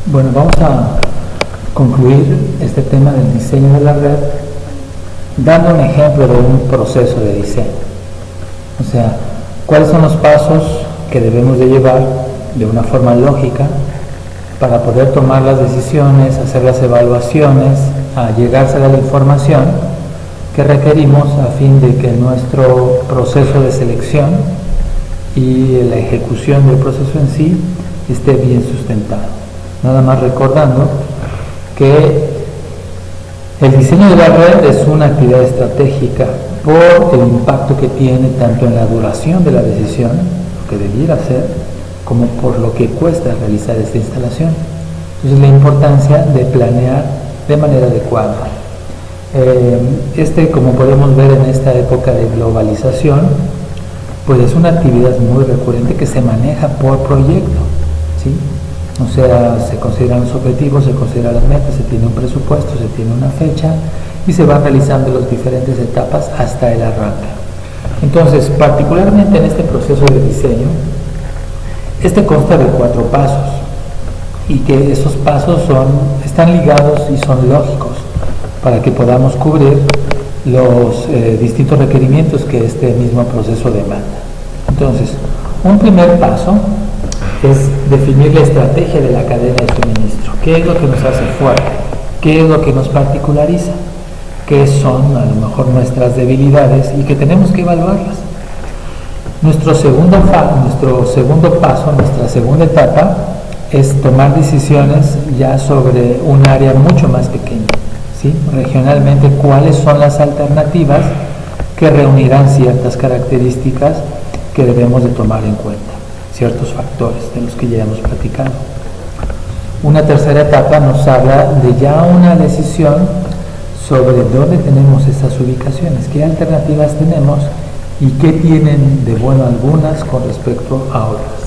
Bueno, vamos a concluir este tema del diseño de la red dando un ejemplo de un proceso de diseño. O sea, cuáles son los pasos que debemos de llevar de una forma lógica para poder tomar las decisiones, hacer las evaluaciones, a llegarse a la información que requerimos a fin de que nuestro proceso de selección y la ejecución del proceso en sí esté bien sustentado. Nada más recordando que el diseño de la red es una actividad estratégica por el impacto que tiene tanto en la duración de la decisión, lo que debiera ser, como por lo que cuesta realizar esta instalación. Entonces, la importancia de planear de manera adecuada. Como podemos ver en esta época de globalización, pues es una actividad muy recurrente que se maneja por proyecto, ¿sí? O sea, se consideran los objetivos, se consideran las metas, se tiene un presupuesto, se tiene una fecha y se van realizando las diferentes etapas hasta el arranque. Entonces, particularmente en este proceso de diseño, este consta de 4 pasos y que esos pasos están ligados y son lógicos para que podamos cubrir los distintos requerimientos que este mismo proceso demanda. Entonces, un primer paso es definir la estrategia de la cadena de suministro. ¿Qué es lo que nos hace fuerte? ¿Qué es lo que nos particulariza? ¿Qué son a lo mejor nuestras debilidades y que tenemos que evaluarlas? Nuestro segundo paso, nuestra segunda etapa, es tomar decisiones ya sobre un área mucho más pequeña, ¿sí? Regionalmente, ¿cuáles son las alternativas que reunirán ciertas características que debemos de tomar en cuenta? Ciertos factores de los que ya hemos platicado. Una tercera etapa nos habla de ya una decisión sobre dónde tenemos esas ubicaciones, qué alternativas tenemos y qué tienen de bueno algunas con respecto a otras.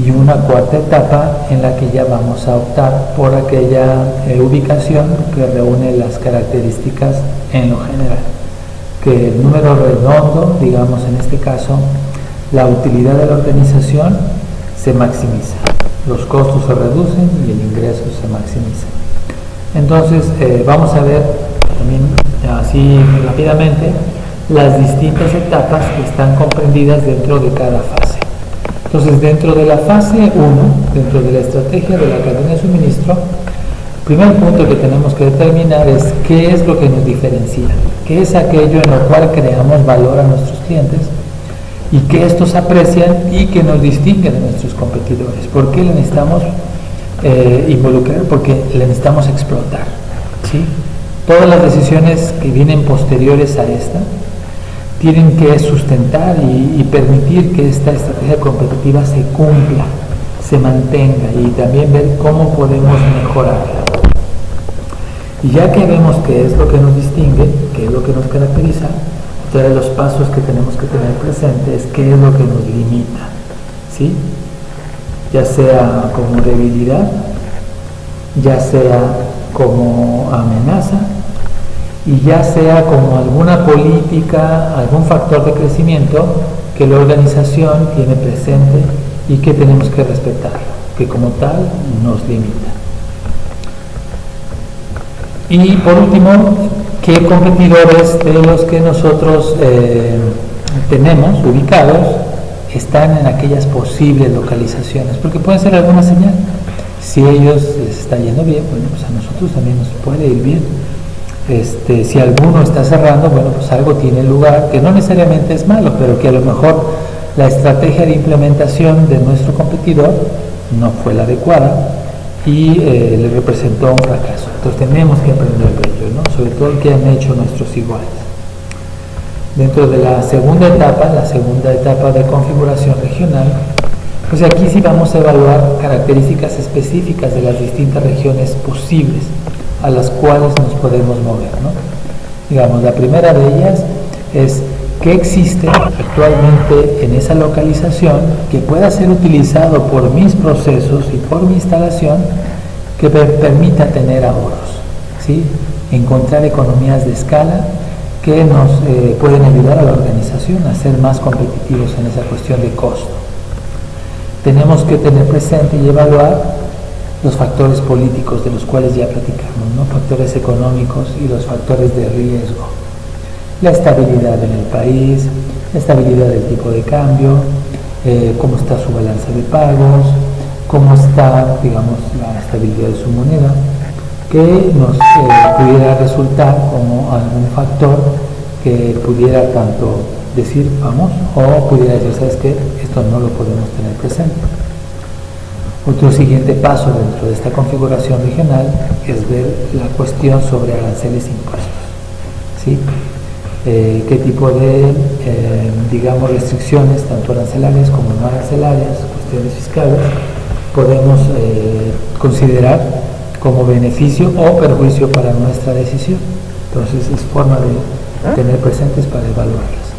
Y una cuarta etapa en la que ya vamos a optar por aquella ubicación que reúne las características en lo general. Que el número redondo, digamos en este caso, la utilidad de la organización se maximiza, los costos se reducen y el ingreso se maximiza. Entonces, vamos a ver también así rápidamente las distintas etapas que están comprendidas dentro de cada fase. Entonces, dentro de la fase 1, dentro de la estrategia de la cadena de suministro, el primer punto que tenemos que determinar es qué es lo que nos diferencia, qué es aquello en lo cual creamos valor a nuestros clientes y que estos aprecian y que nos distinguen de nuestros competidores. ¿Por qué le necesitamos involucrar? Porque le necesitamos explotar, ¿sí? Todas las decisiones que vienen posteriores a esta tienen que sustentar y permitir que esta estrategia competitiva se cumpla, se mantenga y también ver cómo podemos mejorarla. Y ya que vemos qué es lo que nos distingue, qué es lo que nos caracteriza, otra de los pasos que tenemos que tener presente es qué es lo que nos limita, ¿sí? Ya sea como debilidad, ya sea como amenaza y ya sea como alguna política, algún factor de crecimiento que la organización tiene presente y que tenemos que respetar, que como tal nos limita. Y por último, ¿qué competidores de los que nosotros tenemos ubicados están en aquellas posibles localizaciones? Porque puede ser alguna señal. Si a ellos les está yendo bien, bueno, pues a nosotros también nos puede ir bien. Si alguno está cerrando, bueno, pues algo tiene lugar, que no necesariamente es malo, pero que a lo mejor la estrategia de implementación de nuestro competidor no fue la adecuada y le representó un fracaso. Entonces tenemos que aprender de ello, ¿no? Sobre todo el que han hecho nuestros iguales. Dentro de la segunda etapa de configuración regional, pues aquí sí vamos a evaluar características específicas de las distintas regiones posibles a las cuales nos podemos mover, ¿no? Digamos, la primera de ellas es qué existe actualmente en esa localización que pueda ser utilizado por mis procesos y por mi instalación que me permita tener ahorros, ¿sí? Encontrar economías de escala que nos pueden ayudar a la organización a ser más competitivos en esa cuestión de costo. Tenemos que tener presente y evaluar los factores políticos de los cuales ya platicamos, ¿no? Factores económicos y los factores de riesgo, la estabilidad en el país, la estabilidad del tipo de cambio, cómo está su balanza de pagos, cómo está, digamos, la estabilidad de su moneda, que nos pudiera resultar como algún factor que pudiera tanto decir vamos o pudiera decir, ¿sabes qué? Esto no lo podemos tener presente. Otro siguiente paso dentro de esta configuración regional es ver la cuestión sobre aranceles e impuestos, ¿sí? Qué tipo de, digamos, restricciones, tanto arancelarias como no arancelarias, cuestiones fiscales, podemos considerar como beneficio o perjuicio para nuestra decisión. Entonces es forma de tener presentes para evaluarlas.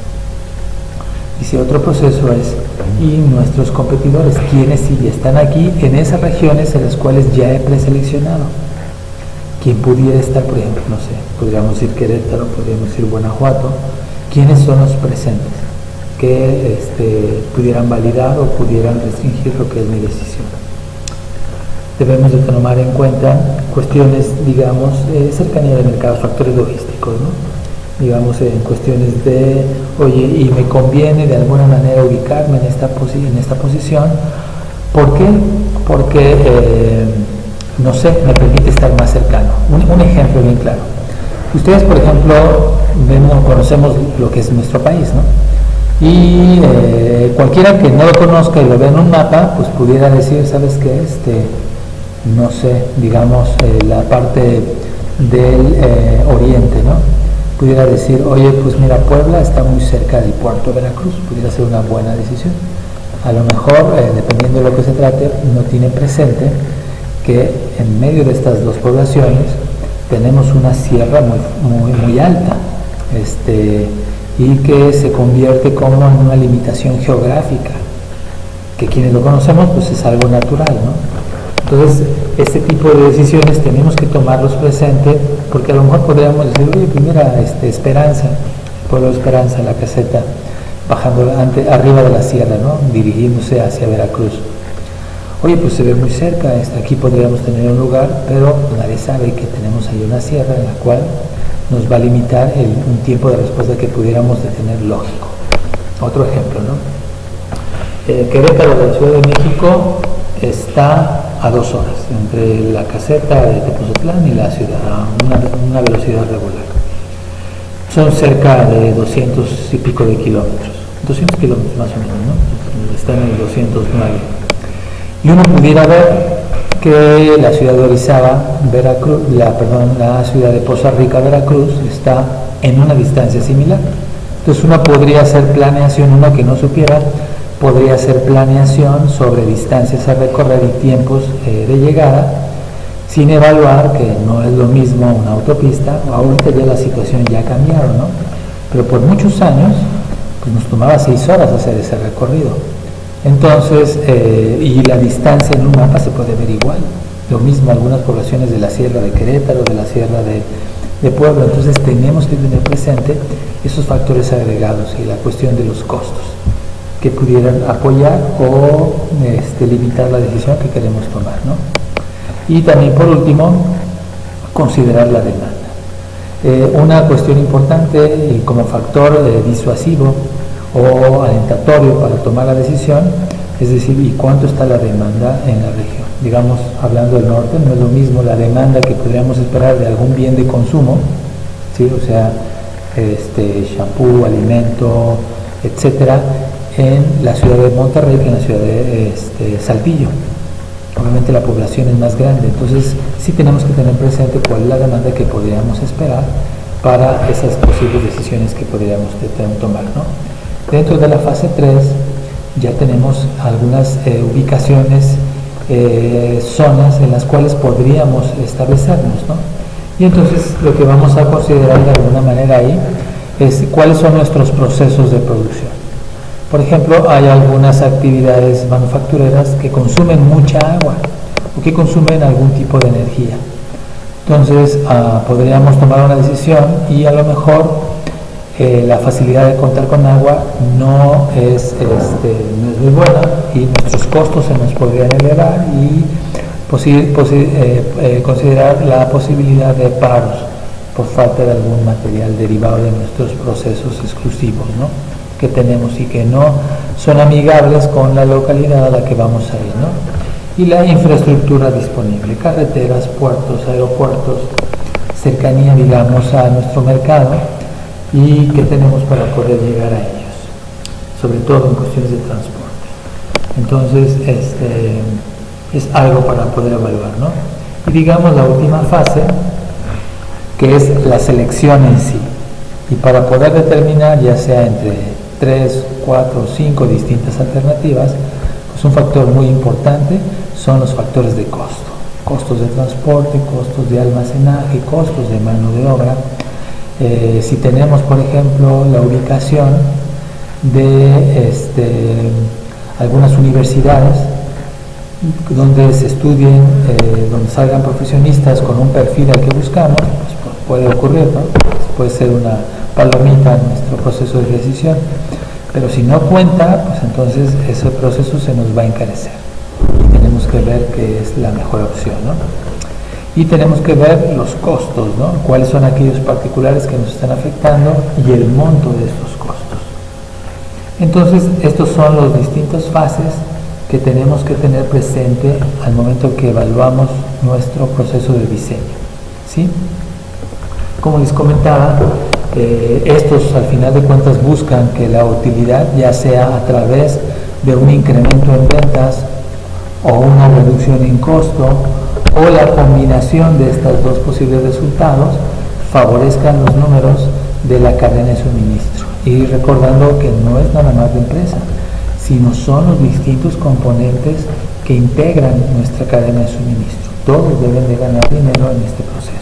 Y si otro proceso es, y nuestros competidores, quienes sí están aquí en esas regiones en las cuales ya he preseleccionado. Quien pudiera estar, por ejemplo, no sé, podríamos decir Querétaro, podríamos decir Guanajuato, ¿quiénes son los presentes que pudieran validar o pudieran restringir lo que es mi decisión? Debemos de tomar en cuenta cuestiones, digamos, cercanía del mercado, factores logísticos, ¿no? Digamos, en cuestiones de, oye, y me conviene de alguna manera ubicarme en esta posición. ¿Por qué? Porque, no sé, me permite estar más cercano. Un ejemplo bien claro. Ustedes, por ejemplo, conocemos lo que es nuestro país, ¿no? Y cualquiera que no lo conozca y lo vea en un mapa, pues pudiera decir, ¿sabes qué? No sé, digamos, la parte del oriente, ¿no? Pudiera decir, oye, pues mira, Puebla está muy cerca del puerto de Veracruz, pudiera ser una buena decisión. A lo mejor, dependiendo de lo que se trate, no tiene presente que en medio de estas dos poblaciones tenemos una sierra muy alta, y que se convierte como en una limitación geográfica, que quienes lo conocemos, pues es algo natural, ¿no? Entonces, este tipo de decisiones tenemos que tomarlos presente, porque a lo mejor podríamos decir, oye, pues mira, Esperanza, el pueblo de Esperanza, la caseta, bajando arriba de la sierra, ¿no? Dirigiéndose hacia Veracruz. Oye, pues se ve muy cerca, aquí podríamos tener un lugar, pero nadie sabe que tenemos ahí una sierra en la cual nos va a limitar un tiempo de respuesta que pudiéramos tener lógico. Otro ejemplo, ¿no? Querétaro de la Ciudad de México está a 2 horas entre la caseta de Tepoztlán y la ciudad, a una velocidad regular. Son cerca de 200 y pico de kilómetros, 200 kilómetros más o menos, ¿no? Están en el 209. Y uno pudiera ver que la ciudad de Orizaba, Veracruz, la ciudad de Poza Rica, Veracruz, está en una distancia similar. Entonces uno podría hacer planeación, uno que no supiera, podría hacer planeación sobre distancias a recorrer y tiempos de llegada, sin evaluar que no es lo mismo una autopista. Ahorita ya la situación ya ha cambiado, ¿no? Pero por muchos años pues nos tomaba 6 horas hacer ese recorrido. Entonces, y la distancia en un mapa se puede ver igual. Lo mismo algunas poblaciones de la sierra de Querétaro, de la sierra de Puebla. Entonces tenemos que tener presente esos factores agregados y la cuestión de los costos que pudieran apoyar o limitar la decisión que queremos tomar, ¿no? Y también, por último, considerar la demanda. Una cuestión importante y como factor disuasivo o alentatorio para tomar la decisión, es decir, ¿y cuánto está la demanda en la región? Digamos, hablando del norte, no es lo mismo la demanda que podríamos esperar de algún bien de consumo, ¿sí? O sea, shampoo, alimento, etcétera, en la ciudad de Monterrey que en la ciudad de Saltillo. Obviamente la población es más grande, entonces sí tenemos que tener presente cuál es la demanda que podríamos esperar para esas posibles decisiones que podríamos tomar, ¿no? Dentro de la fase 3 ya tenemos algunas ubicaciones, zonas en las cuales podríamos establecernos, ¿no? Y entonces lo que vamos a considerar de alguna manera ahí es cuáles son nuestros procesos de producción. Por ejemplo, hay algunas actividades manufactureras que consumen mucha agua o que consumen algún tipo de energía. Entonces, podríamos tomar una decisión y a lo mejor la facilidad de contar con agua no es muy buena y nuestros costos se nos podrían elevar y considerar la posibilidad de paros por falta de algún material derivado de nuestros procesos exclusivos, ¿no?, que tenemos y que no son amigables con la localidad a la que vamos a ir, ¿no? Y la infraestructura disponible, carreteras, puertos, aeropuertos, cercanía, digamos, a nuestro mercado y qué tenemos para poder llegar a ellos, sobre todo en cuestiones de transporte. Entonces, es algo para poder evaluar, ¿no? Y digamos la última fase, que es la selección en sí. Y para poder determinar, ya sea entre 3, 4 o 5 distintas alternativas, pues un factor muy importante son los factores de costo. Costos de transporte, costos de almacenaje, costos de mano de obra. Si tenemos, por ejemplo, la ubicación de algunas universidades donde se estudien, donde salgan profesionistas con un perfil al que buscamos, pues puede ocurrir, ¿no? Puede ser una palomita en nuestro proceso de decisión, pero si no cuenta, pues entonces ese proceso se nos va a encarecer y tenemos que ver qué es la mejor opción, ¿no? Y tenemos que ver los costos, ¿no? Cuáles son aquellos particulares que nos están afectando y el monto de estos costos. Entonces, estos son las distintas fases que tenemos que tener presente al momento que evaluamos nuestro proceso de diseño, ¿sí? Como les comentaba, estos al final de cuentas buscan que la utilidad, ya sea a través de un incremento en ventas o una reducción en costo o la combinación de estos dos posibles resultados, favorezcan los números de la cadena de suministro. Y recordando que no es nada más la empresa, sino son los distintos componentes que integran nuestra cadena de suministro. Todos deben de ganar dinero en este proceso.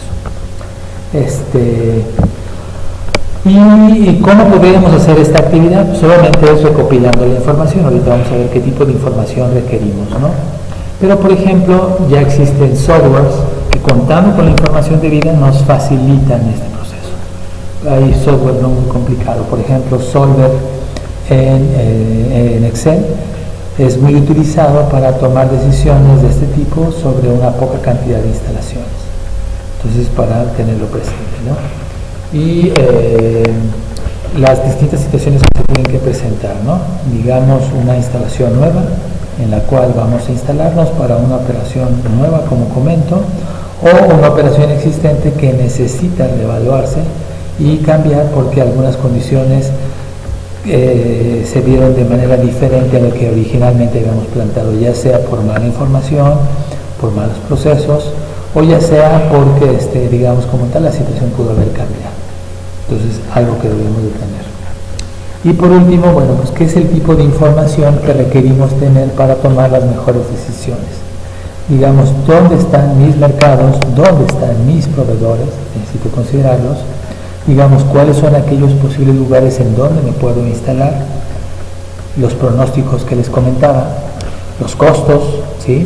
¿Y cómo podríamos hacer esta actividad? Pues solamente es recopilando la información. Ahorita vamos a ver qué tipo de información requerimos, ¿no? Pero, por ejemplo, ya existen softwares que, contando con la información debida, nos facilitan este proceso. Hay software no muy complicado. Por ejemplo, Solver en Excel es muy utilizado para tomar decisiones de este tipo sobre una poca cantidad de instalaciones. Entonces, para tenerlo presente, ¿no? Y las distintas situaciones que se tienen que presentar, ¿no? Digamos, una instalación nueva en la cual vamos a instalarnos para una operación nueva, como comento, o una operación existente que necesita reevaluarse y cambiar porque algunas condiciones se vieron de manera diferente a lo que originalmente habíamos planteado, ya sea por mala información, por malos procesos, o ya sea porque, digamos, como tal, la situación pudo haber cambiado. Entonces, algo que debemos de tener. Y por último, bueno, pues, ¿qué es el tipo de información que requerimos tener para tomar las mejores decisiones? Digamos, ¿dónde están mis mercados? ¿Dónde están mis proveedores? Necesito considerarlos. Digamos, ¿cuáles son aquellos posibles lugares en donde me puedo instalar? Los pronósticos que les comentaba, los costos, ¿sí?,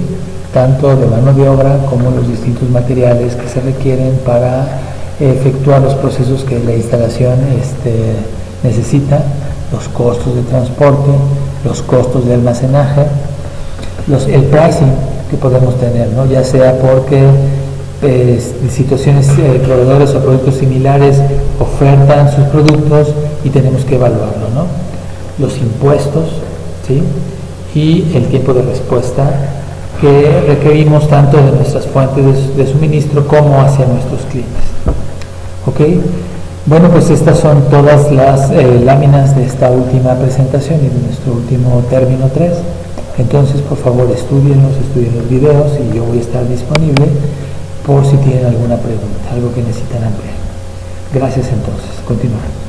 tanto de mano de obra como los distintos materiales que se requieren para efectuar los procesos que la instalación necesita, los costos de transporte, los costos de almacenaje, el pricing que podemos tener, ¿no? Ya sea porque situaciones, proveedores o productos similares ofertan sus productos y tenemos que evaluarlo, ¿no? Los impuestos, ¿sí?, y el tiempo de respuesta que requerimos tanto de nuestras fuentes de suministro como hacia nuestros clientes. ¿Ok? Bueno, pues estas son todas las láminas de esta última presentación y de nuestro último término 3. Entonces, por favor, estudien los videos y yo voy a estar disponible por si tienen alguna pregunta, algo que necesitan ampliar. Gracias entonces. Continuamos.